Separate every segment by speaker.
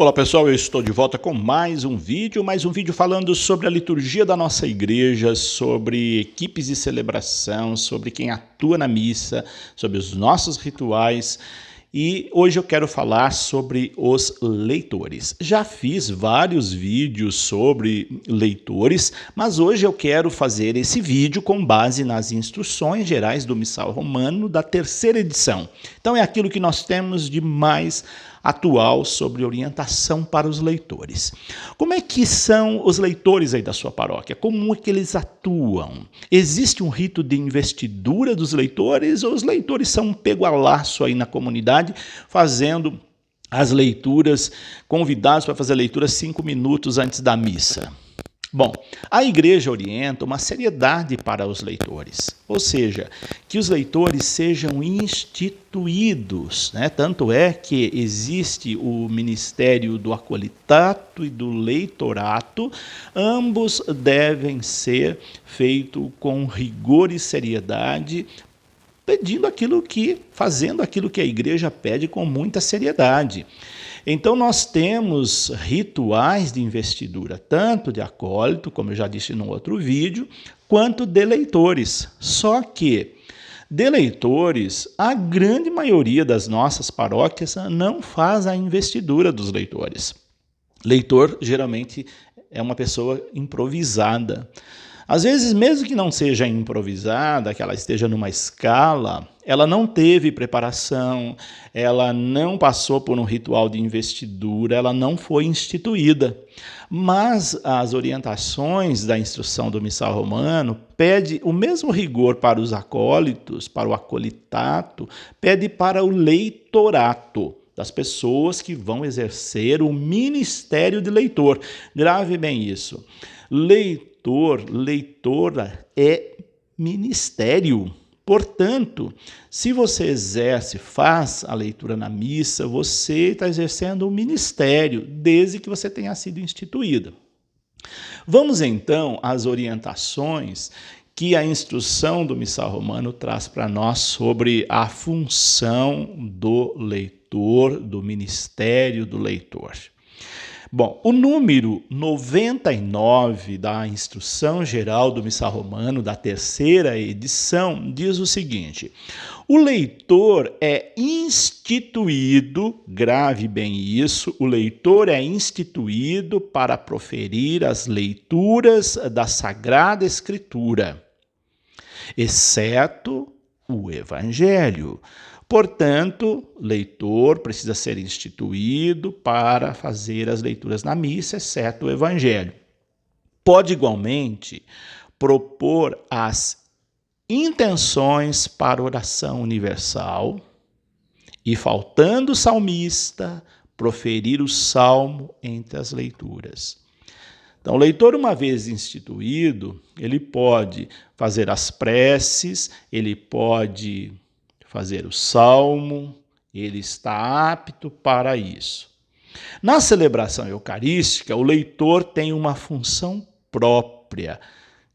Speaker 1: Olá pessoal, eu estou de volta com mais um vídeo falando sobre a liturgia da nossa igreja, sobre equipes de celebração, sobre quem atua na missa, sobre os nossos rituais. E hoje eu quero falar sobre os leitores. Já fiz vários vídeos sobre leitores, mas hoje eu quero fazer esse vídeo com base nas instruções gerais do Missal Romano da terceira edição. Então é aquilo que nós temos de mais atual sobre orientação para os leitores. Como é que são os leitores aí da sua paróquia? Como é que eles atuam? Existe um rito de investidura dos leitores ou os leitores são um pego a laço aí na comunidade, fazendo as leituras, convidados para fazer a leitura 5 minutos antes da missa? Bom, a igreja orienta uma seriedade para os leitores, ou seja, que os leitores sejam instituídos, né? Tanto é que existe o ministério do acolitato e do leitorato, ambos devem ser feitos com rigor e seriedade, fazendo aquilo que a igreja pede com muita seriedade. Então nós temos rituais de investidura, tanto de acólito, como eu já disse no outro vídeo, quanto de leitores. Só que de leitores, a grande maioria das nossas paróquias não faz a investidura dos leitores. Leitor geralmente é uma pessoa improvisada. Às vezes, mesmo que não seja improvisada, que ela esteja numa escala, ela não teve preparação, ela não passou por um ritual de investidura, ela não foi instituída. Mas as orientações da instrução do Missal Romano pede o mesmo rigor para os acólitos, para o acolitato, pede para o leitorato, das pessoas que vão exercer o ministério de leitor. Grave bem isso. Leitora é ministério. Portanto, se você faz a leitura na missa, você está exercendo o ministério, desde que você tenha sido instituída. Vamos então às orientações que a instrução do Missal Romano traz para nós sobre a função do leitor, do ministério do leitor. Bom, o número 99 da Instrução Geral do Missal Romano, da terceira edição, diz o seguinte: o leitor é instituído, grave bem isso, o leitor é instituído para proferir as leituras da Sagrada Escritura, exceto o Evangelho. Portanto, leitor precisa ser instituído para fazer as leituras na missa, exceto o Evangelho. Pode igualmente propor as intenções para oração universal e, faltando o salmista, proferir o salmo entre as leituras. Então, o leitor, uma vez instituído, ele pode fazer as preces, ele pode fazer o salmo, ele está apto para isso. Na celebração eucarística, o leitor tem uma função própria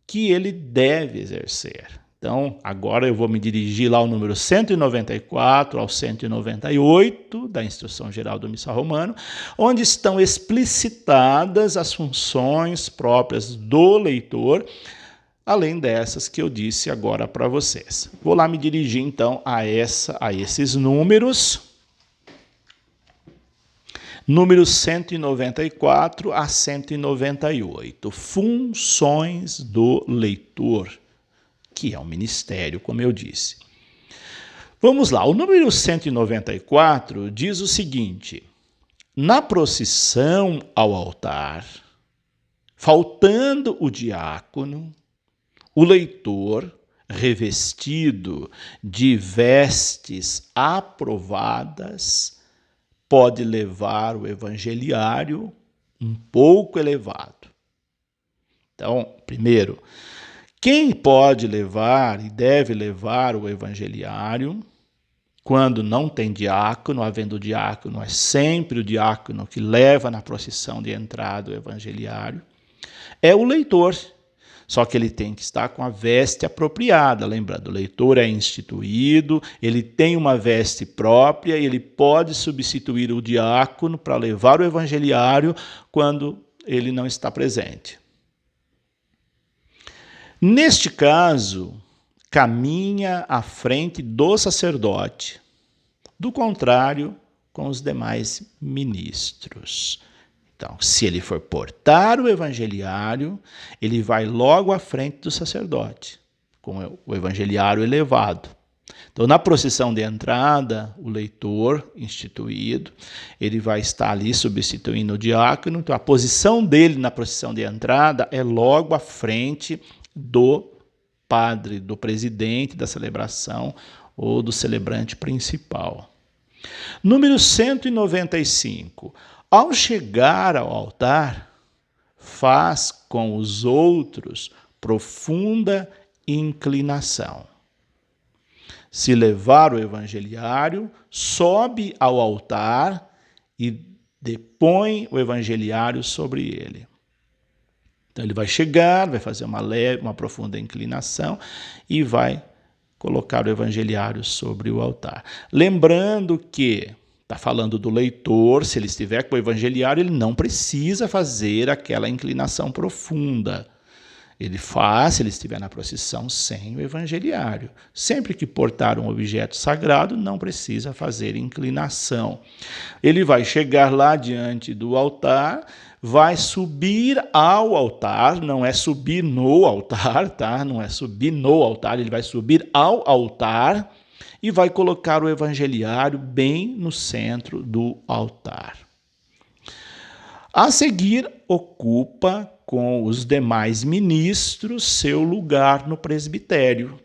Speaker 1: que ele deve exercer. Então, agora eu vou me dirigir lá ao número 194 ao 198 da Instrução Geral do Missal Romano, onde estão explicitadas as funções próprias do leitor, além dessas que eu disse agora para vocês. Vou lá me dirigir então a esses números 194 a 198, funções do leitor, que é um ministério, como eu disse. Vamos lá, o número 194 diz o seguinte: na procissão ao altar, faltando o diácono, o leitor, revestido de vestes aprovadas, pode levar o evangeliário um pouco elevado. Então, primeiro, quem pode levar e deve levar o evangeliário, quando não tem diácono, havendo diácono, é sempre o diácono que leva na procissão de entrada o evangeliário, é o leitor. Só que ele tem que estar com a veste apropriada. Lembrando, o leitor é instituído, ele tem uma veste própria, ele pode substituir o diácono para levar o evangeliário quando ele não está presente. Neste caso, caminha à frente do sacerdote. Do contrário, com os demais ministros. Então, se ele for portar o evangeliário, ele vai logo à frente do sacerdote, com o evangeliário elevado. Então, na procissão de entrada, o leitor instituído, ele vai estar ali substituindo o diácono. Então, a posição dele na procissão de entrada é logo à frente do padre, do presidente da celebração ou do celebrante principal. Número 195. Ao chegar ao altar, faz com os outros profunda inclinação. Se levar o evangeliário, sobe ao altar e depõe o evangeliário sobre ele. Então ele vai chegar, vai fazer uma profunda inclinação e vai colocar o evangeliário sobre o altar. Lembrando que está falando do leitor, se ele estiver com o evangeliário, ele não precisa fazer aquela inclinação profunda. Ele faz, se ele estiver na procissão, sem o evangeliário. Sempre que portar um objeto sagrado, não precisa fazer inclinação. Ele vai chegar lá diante do altar, vai subir ao altar, não é subir no altar, tá? Não é subir no altar, ele vai subir ao altar e vai colocar o evangeliário bem no centro do altar. A seguir, ocupa com os demais ministros seu lugar no presbitério.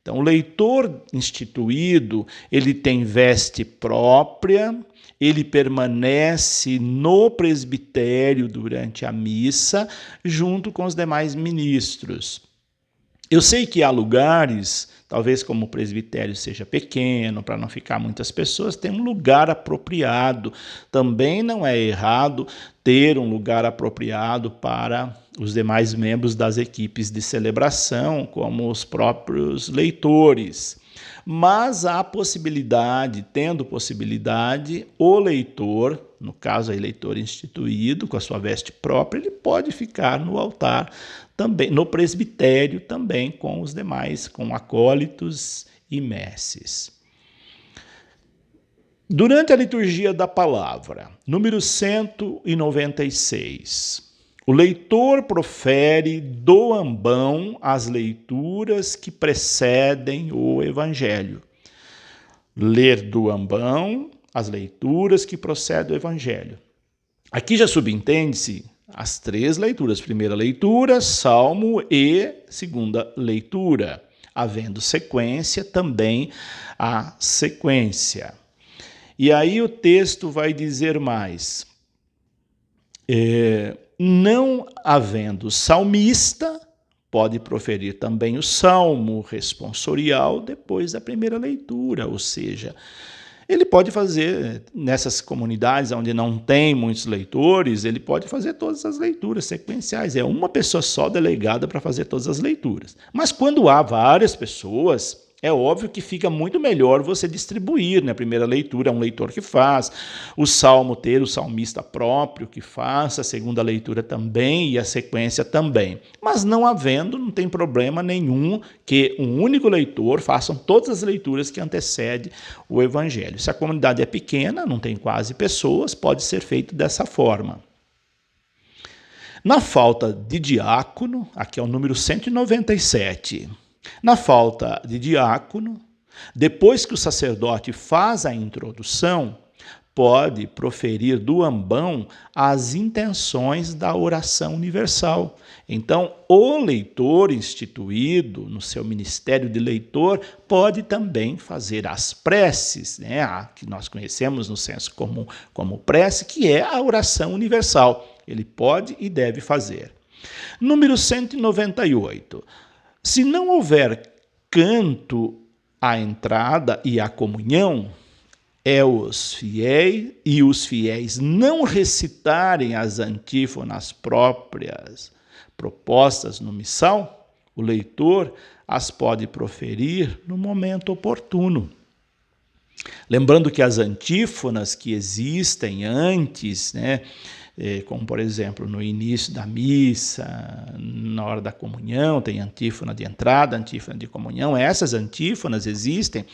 Speaker 1: Então, o leitor instituído, ele tem veste própria, ele permanece no presbitério durante a missa, junto com os demais ministros. Eu sei que há lugares, talvez como o presbitério seja pequeno, para não ficar muitas pessoas, tem um lugar apropriado. Também não é errado ter um lugar apropriado para os demais membros das equipes de celebração, como os próprios leitores. Mas há possibilidade, tendo possibilidade, o leitor, no caso aí leitor instituído, com a sua veste própria, ele pode ficar no altar também, no presbitério também com os demais, com acólitos e messes. Durante a liturgia da palavra, número 196, o leitor profere do ambão as leituras que precedem o evangelho. Ler do ambão as leituras que precedem o evangelho. Aqui já subentende-se as três leituras. Primeira leitura, salmo e segunda leitura. Havendo sequência, também a sequência. E aí o texto vai dizer mais. Não havendo salmista, pode proferir também o salmo responsorial depois da primeira leitura, ou seja, ele pode fazer, nessas comunidades onde não tem muitos leitores, ele pode fazer todas as leituras sequenciais. É uma pessoa só delegada para fazer todas as leituras. Mas quando há várias pessoas, é óbvio que fica muito melhor você distribuir, né? A primeira leitura é um leitor que faz, o salmo ter o salmista próprio que faça, a segunda leitura também e a sequência também. Mas não havendo, não tem problema nenhum que um único leitor faça todas as leituras que antecedem o evangelho. Se a comunidade é pequena, não tem quase pessoas, pode ser feito dessa forma. Na falta de diácono, aqui é o número 197, na falta de diácono, depois que o sacerdote faz a introdução, pode proferir do ambão as intenções da oração universal. Então, o leitor instituído no seu ministério de leitor pode também fazer as preces, né, que nós conhecemos no senso comum como prece, que é a oração universal. Ele pode e deve fazer. Número 198. Se não houver canto à entrada e à comunhão, os fiéis não recitarem as antífonas próprias propostas no missal, o leitor as pode proferir no momento oportuno. Lembrando que as antífonas que existem antes, como por exemplo no início da missa, na hora da comunhão, tem antífona de entrada, antífona de comunhão. Essas antífonas existem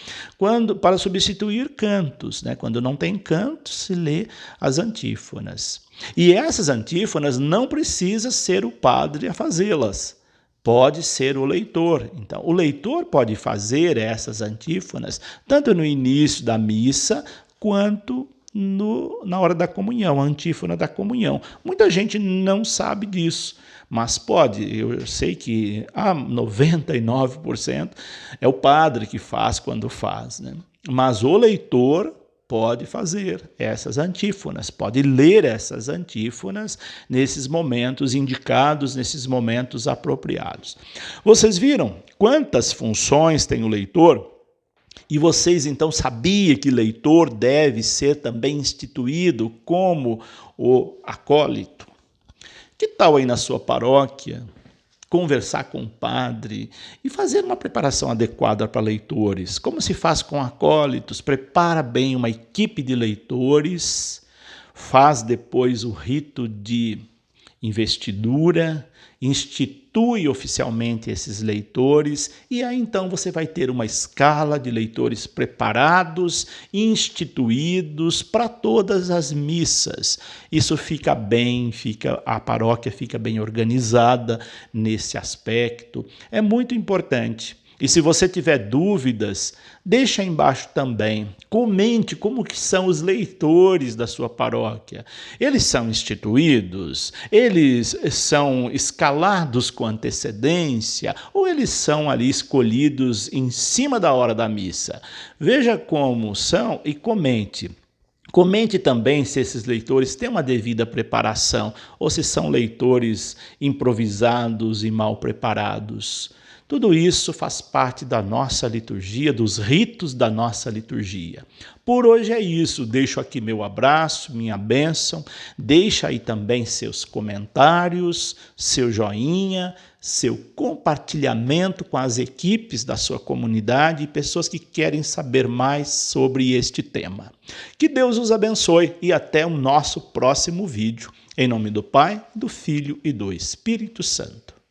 Speaker 1: para substituir cantos. Quando não tem cantos, se lê as antífonas. E essas antífonas não precisa ser o padre a fazê-las. Pode ser o leitor. Então, o leitor pode fazer essas antífonas tanto no início da missa quanto na hora da comunhão, a antífona da comunhão. Muita gente não sabe disso, mas pode. Eu sei que 99% é o padre que faz quando faz, Mas o leitor pode fazer essas antífonas, pode ler essas antífonas nesses momentos indicados, nesses momentos apropriados. Vocês viram quantas funções tem o leitor? E vocês então sabiam que leitor deve ser também instituído como o acólito? Que tal aí na sua paróquia conversar com o padre e fazer uma preparação adequada para leitores? Como se faz com acólitos? Prepara bem uma equipe de leitores, faz depois o rito de investidura, institui oficialmente esses leitores e aí então você vai ter uma escala de leitores preparados, instituídos para todas as missas. Isso fica bem, a paróquia fica bem organizada nesse aspecto. É muito importante. E se você tiver dúvidas, deixa aí embaixo também. Comente como que são os leitores da sua paróquia. Eles são instituídos? Eles são escalados com antecedência? Ou eles são ali escolhidos em cima da hora da missa? Veja como são e comente. Comente também se esses leitores têm uma devida preparação ou se são leitores improvisados e mal preparados. Tudo isso faz parte da nossa liturgia, dos ritos da nossa liturgia. Por hoje é isso. Deixo aqui meu abraço, minha bênção. Deixa aí também seus comentários, seu joinha, seu compartilhamento com as equipes da sua comunidade e pessoas que querem saber mais sobre este tema. Que Deus os abençoe e até o nosso próximo vídeo. Em nome do Pai, do Filho e do Espírito Santo.